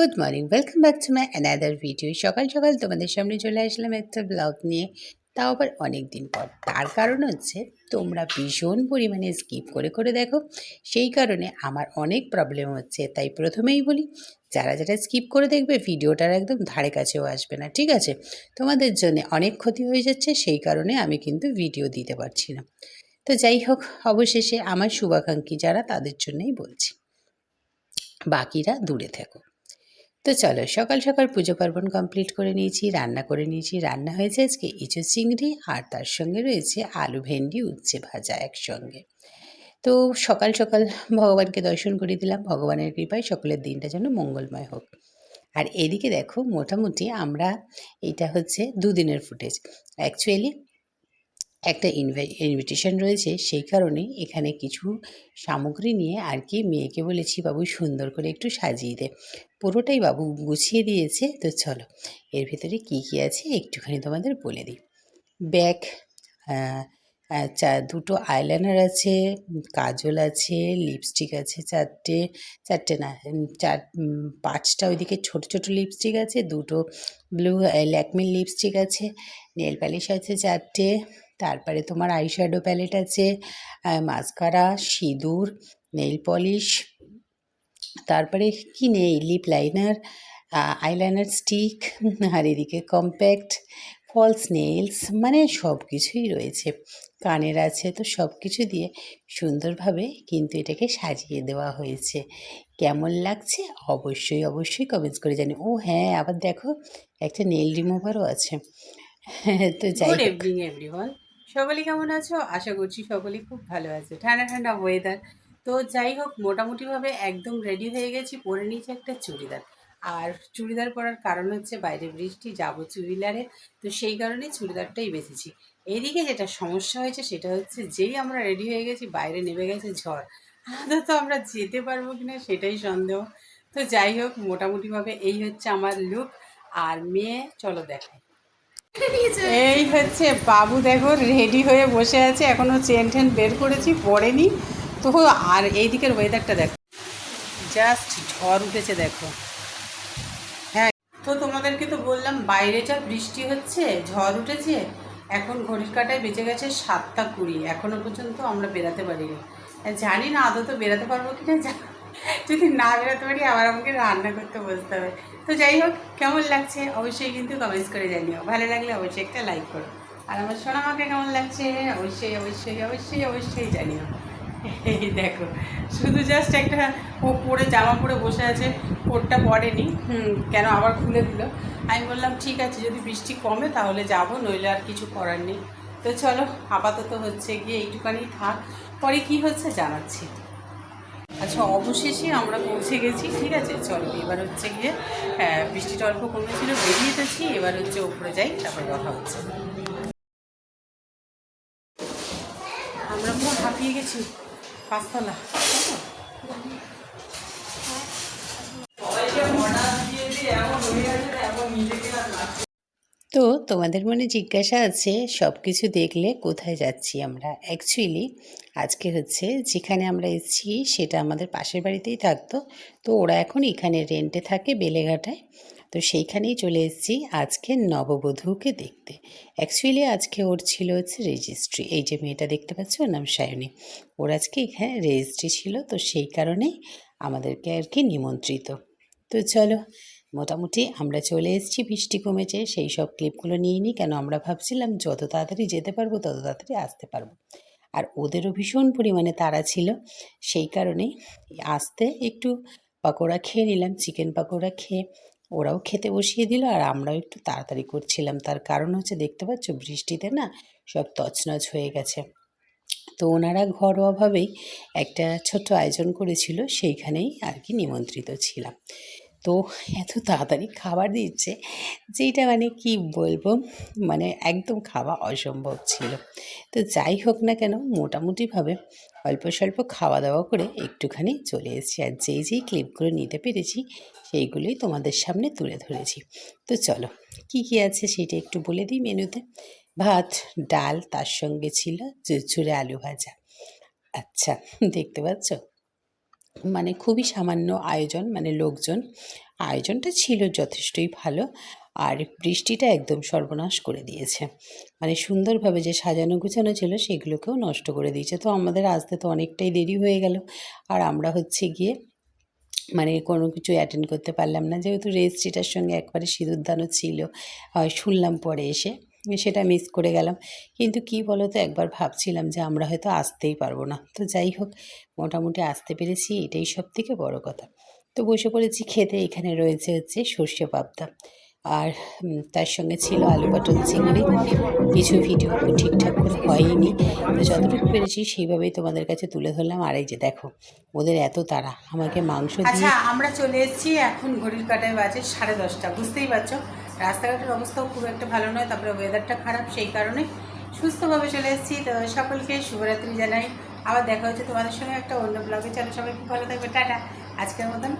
Good morning, welcome back to my another video. সকাল সকাল তোমাদের সামনে চলে আসলাম একটা ব্লগ নিয়ে, তাও আবার অনেক দিন পর। তার কারণ হচ্ছে তোমরা ভীষণ পরিমাণে স্কিপ করে করে দেখো, সেই কারণে আমার অনেক প্রবলেম হচ্ছে। তাই প্রথমেই বলি, যারা যারা স্কিপ করে দেখবে ভিডিওটার একদম ধারে কাছেও আসবে না, ঠিক আছে? তোমাদের জন্য অনেক ক্ষতি হয়ে যাচ্ছে, সেই কারণে আমি কিন্তু ভিডিও দিতে পারছি না। তো যাই হোক, অবশেষে আমার শুভাকাঙ্ক্ষী যারা, তাদের জন্যই বলছি, বাকিরা দূরে থেকো। তো চলো, সকাল সকাল পুজো পার্বণ কমপ্লিট করে নিয়েছি, রান্না করে নিয়েছি। রান্না হয়েছে আজকে ইঁচড় চিংড়ি, আর তার সঙ্গে রয়েছে আলু ভেন্ডি উচ্ছে ভাজা একসঙ্গে। তো সকাল সকাল ভগবানকে দর্শন করে দিলাম। ভগবানের কৃপায় সকলের দিনটা যেন মঙ্গলময় হোক। আর এদিকে দেখো, মোটামুটি আমরা, এটা হচ্ছে দুদিনের ফুটেজ অ্যাকচুয়ালি। একটা ইনভিটেশন রয়েছে, সেই কারণে এখানে কিছু সামগ্রী নিয়ে আর কি মেয়েকে বলেছি, বাবু সুন্দর করে একটু সাজিয়ে দে। পুরোটাই বাবু গুছিয়ে দিয়েছে। তো চলো, এর ভেতরে কী কী আছে একটুখানি তোমাদের বলে দিই। ব্যাগ, দুটো আইলাইনার আছে, কাজল আছে, লিপস্টিক আছে চারটে, চারটে না, পাঁচটা ওইদিকে ছোট ছোট লিপস্টিক আছে, দুটো ব্লু ল্যাকমির লিপস্টিক আছে, নেল পালিশ আছে চারটে, তারপরে তোমার আইশ্যাডো প্যালেট আছে, মাস্কারা, সিঁদুর, নেল পলিশ, তারপরে কি নেই, লিপ লাইনার, আইলাইনার স্টিক, আর এদিকে কম্প্যাক্ট, ফলস নেলস, মানে সব কিছুই রয়েছে। কানের আছে। তো সব কিছু দিয়ে সুন্দরভাবে কিন্তু এটাকে সাজিয়ে দেওয়া হয়েছে। কেমন লাগছে অবশ্যই অবশ্যই কমেন্টস করে জানি। ও হ্যাঁ, আবার দেখো, একটা নেল রিমুভারও আছে। তো যাই গুড হোক, ইভিনিং এভরিওয়ান। সকলে কেমন আছো? আশা করছি সকলেই খুব ভালো আছে। ঠান্ডা ঠান্ডা ওয়েদার। তো যাই হোক, মোটামুটিভাবে একদম রেডি হয়ে গেছি। পরে নিয়েছি একটা চুড়িদার। আর চুড়িদার পরার কারণ হচ্ছে বাইরে বৃষ্টি, যাবো চুড়িদারে। তো সেই কারণে চুড়িদারটাই বেঁচেছি। এইদিকে যেটা সমস্যা হয়েছে সেটা হচ্ছে, যেই আমরা রেডি হয়ে গেছি বাইরে নেমে গেছে ঝড়। আদৌ আমরা যেতে পারবো কিনা সেটাই সন্দেহ। তো যাই হোক, মোটামুটিভাবে এই হচ্ছে আমার লুক। আর মেয়ে, চলো দেখাই। এই হচ্ছে বাবু, দেখো রেডি হয়ে বসে আছে, এখনো চেন টেন বের করেছি, পড়েনি তো। আর এই দিকের ওয়েদারটা দেখো, জাস্ট ঝড় উঠেছে দেখো। হ্যাঁ, তো তোমাদেরকে তো বললাম বাইরে যা বৃষ্টি হচ্ছে, ঝড় উঠেছে। এখন ঘড়ির কাঁটায় বেজে গেছে 7টা 20, এখনো পর্যন্ত আমরা বেরাতে পারিনি। জানি না আদৌ তো বেরাতে পারবো কিনা। যদি না বেরোতে পারি আবার আমাকে রান্না করতে বসতে হবে। তো যাই হোক, কেমন লাগছে অবশ্যই কিন্তু কমেন্টস করে জানিও। ভালো লাগলে অবশ্যই একটা লাইক করো। আর আমার সোনামাকে কেমন লাগছে অবশ্যই অবশ্যই অবশ্যই অবশ্যই জানিও। এই দেখো, শুধু জাস্ট একটা, ও পরে জামা পরে বসে আছে, কোটটা পরেনি। কেন আবার খুলে দিল। আমি বললাম ঠিক আছে, যদি বৃষ্টি কমে তাহলে যাব, নইলে আর কিছু করার নেই। তো চলো, আপাতত হচ্ছে গিয়ে এইটুখানি থাক, পরে কি হচ্ছে জানাচ্ছি। আচ্ছা, অবশেষে আমরা পৌঁছে গেছি, ঠিক আছে। চলো এবার হচ্ছে গিয়ে, বৃষ্টিটা অল্প কমেছিল, বেরিয়ে গেছি। এবার হচ্ছে উপরে যাই, তারপর কথা হচ্ছে। আমরা পুরো হাঁপিয়ে গেছি, 5তলা। তো তোমাদের মনে জিজ্ঞাসা আছে, সব কিছু দেখলে কোথায় যাচ্ছি আমরা। অ্যাকচুয়ালি আজকে হচ্ছে, যেখানে আমরা এসেছি সেটা আমাদের পাশের বাড়িতেই থাকতো। তো ওরা এখন এখানে রেন্টে থাকে বেলেঘাটায়। তো সেইখানেই চলে এসেছি আজকে নববধূকে দেখতে। অ্যাকচুয়ালি আজকে ওর ছিল হচ্ছে রেজিস্ট্রি। এই যে মেয়েটা দেখতে পাচ্ছ, ওর নাম সায়নী। ওর আজকে এখানে রেজিস্ট্রি ছিল, তো সেই কারণেই আমাদেরকে আর কি নিমন্ত্রিত। তো চলো, মোটামুটি আমরা চলে এসেছি, বৃষ্টি কমেছে, সেই সব ক্লিপগুলো নিয়ে নিই। কেন আমরা ভাবছিলাম যত তাড়াতাড়ি যেতে পারবো তত তাড়াতাড়ি আসতে পারবো। আর ওদেরও ভীষণ পরিমাণে তাড়া ছিল, সেই কারণেই আসতে একটু পাকোড়া খেয়ে নিলাম, চিকেন পাকোড়া খেয়ে ওরাও খেতে বসিয়ে দিল, আর আমরাও একটু তাড়াতাড়ি করছিলাম। তার কারণ হচ্ছে, দেখতে পাচ্ছ বৃষ্টিতে না সব তছনছ হয়ে গেছে। তো ওনারা ঘরোয়াভাবেই একটা ছোট্ট আয়োজন করেছিল, সেইখানেই আর কি নিমন্ত্রিত ছিলাম। তো এত তাড়াতাড়ি খাবার দিচ্ছে, যেটা মানে কি বলবো, মানে একদম খাওয়া অসম্ভব ছিল। তো যাই হোক না কেন, মোটামুটিভাবে অল্প স্বল্প খাওয়া দাওয়া করে একটুখানি চলে এসেছি। আর যেই যেই ক্লিপগুলো নিতে পেরেছি সেইগুলোই তোমাদের সামনে তুলে ধরেছি। তো চলো, কি কি আছে সেটা একটু বলে দিই মেনুতে। ভাত, ডাল, তার সঙ্গে ছিল ঝুরঝুরে আলু ভাজা। আচ্ছা, দেখতে পাচ্ছ, মানে খুবই সামান্য আয়োজন, মানে লোকজন, আয়োজনটা ছিল যথেষ্টই ভালো। আর বৃষ্টিটা একদম সর্বনাশ করে দিয়েছে, মানে সুন্দরভাবে যে সাজানো গুছানো ছিল সেগুলোকেও নষ্ট করে দিয়েছে। তো আমাদের আসতে তো অনেকটাই দেরি হয়ে গেল, আর আমরা হচ্ছে গিয়ে মানে কোনো কিছু অ্যাটেন্ড করতে পারলাম না, যেহেতু রেজিস্ট্রিটার সঙ্গে একবারে সিঁদুরদানও ছিল, শুনলাম পরে এসে, সেটা মিস করে গেলাম। কিন্তু কি বলো তো, একবার ভাবছিলাম যে আমরা হয়তো আসতেই পারবো না, তো যাই হোক মোটামুটি আসতে পেরেছি, এটাই সব থেকে বড় কথা। তো বসে পড়েছি খেতে। এখানে রয়েছে হচ্ছে সর্ষে পাবদা, আর তার সঙ্গে ছিল আলু পটল চিংড়ি। কিছু ভিডিও ঠিকঠাক করে হয়নি, তো যতটুকু পেরেছি সেইভাবেই তোমাদের কাছে তুলে ধরলাম। আর এই যে দেখো, ওদের এত তাড়া আমাকে মাংস আচ্ছা, দিয়ে। আমরা চলে এসেছি, এখন ঘড়ির কাঁটায় বাজে 10:30। বুঝতেই পারছো রাস্তাঘাটের অবস্থাও খুব একটা ভালো নয়, তারপরে ওয়েদারটা খারাপ, সেই কারণে সুস্থভাবে চলে এসেছি। তো সকলকে শুভরাত্রি জানাই। আবার দেখা হচ্ছে তোমাদের সঙ্গে একটা অন্য ব্লগে। চলো, সবাই খুব ভালো থাকবে, টাটা। আজকের মতন